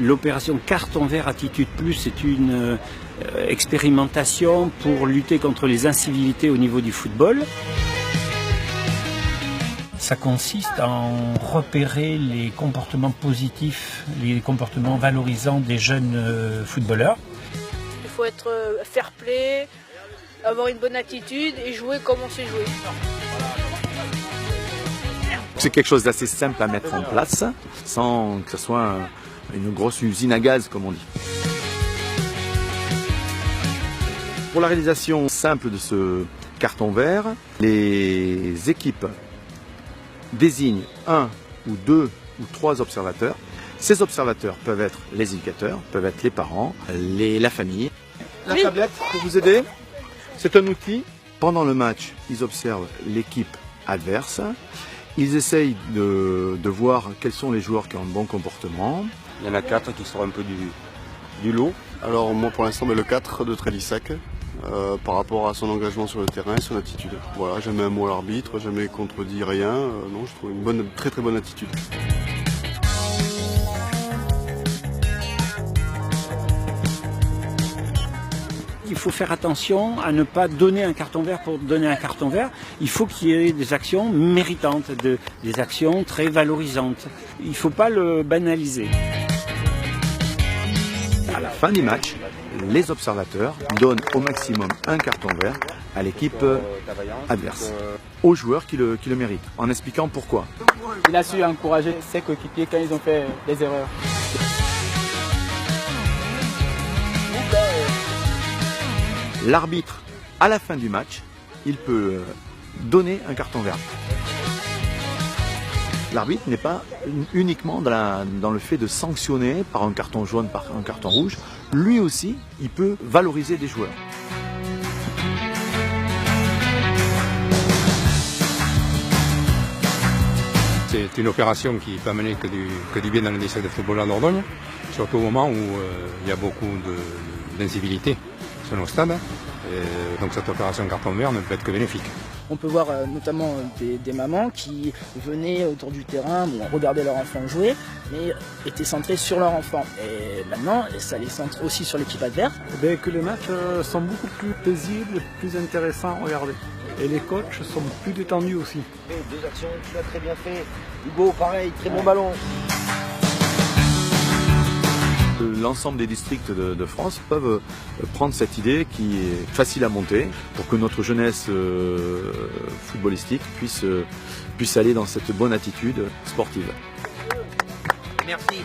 L'opération Carton Vert Attitude Plus est une expérimentation pour lutter contre les incivilités au niveau du football. Ça consiste à en repérer les comportements positifs, les comportements valorisants des jeunes footballeurs. Il faut être fair play, avoir une bonne attitude et jouer comme on sait jouer. C'est quelque chose d'assez simple à mettre en place, sans que ce soit une grosse usine à gaz, comme on dit. Pour la réalisation simple de ce carton vert, les équipes désignent 1 ou 2 ou 3 observateurs. Ces observateurs peuvent être les éducateurs, peuvent être les parents, la famille. La tablette pour vous aider, c'est un outil. Pendant le match, ils observent l'équipe adverse. Ils essayent de voir quels sont les joueurs qui ont un bon comportement. Il y en a 4 qui sortent un peu du lot. Alors moi pour l'instant le 4 de Trélissac par rapport à son engagement sur le terrain et son attitude. Voilà, jamais un mot à l'arbitre, jamais contredit rien. Non, je trouve une très très bonne attitude. Il faut faire attention à ne pas donner un carton vert pour donner un carton vert. Il faut qu'il y ait des actions méritantes, des actions très valorisantes. Il ne faut pas le banaliser. À la fin du match, les observateurs donnent au maximum un carton vert à l'équipe adverse, aux joueurs qui le méritent, en expliquant pourquoi. Il a su encourager ses coéquipiers quand ils ont fait des erreurs. L'arbitre, à la fin du match, il peut donner un carton vert. L'arbitre n'est pas uniquement dans le fait de sanctionner par un carton jaune, par un carton rouge. Lui aussi, il peut valoriser des joueurs. C'est une opération qui peut amener que du bien dans le district de football en Dordogne, surtout au moment où il y a beaucoup d'incivilité sur nos stades. Et donc cette opération carton vert ne peut être que bénéfique. On peut voir notamment des mamans qui venaient autour du terrain, regarder leur enfant jouer, mais étaient centrées sur leur enfant. Et maintenant, ça les centre aussi sur l'équipe adverse. Que les matchs sont beaucoup plus paisibles, plus intéressants à regarder. Et les coachs sont plus détendus aussi. Deux actions, tu l'as très bien fait. Hugo, pareil, très bon ballon. L'ensemble des districts de France peuvent prendre cette idée qui est facile à monter pour que notre jeunesse footballistique puisse aller dans cette bonne attitude sportive. Merci.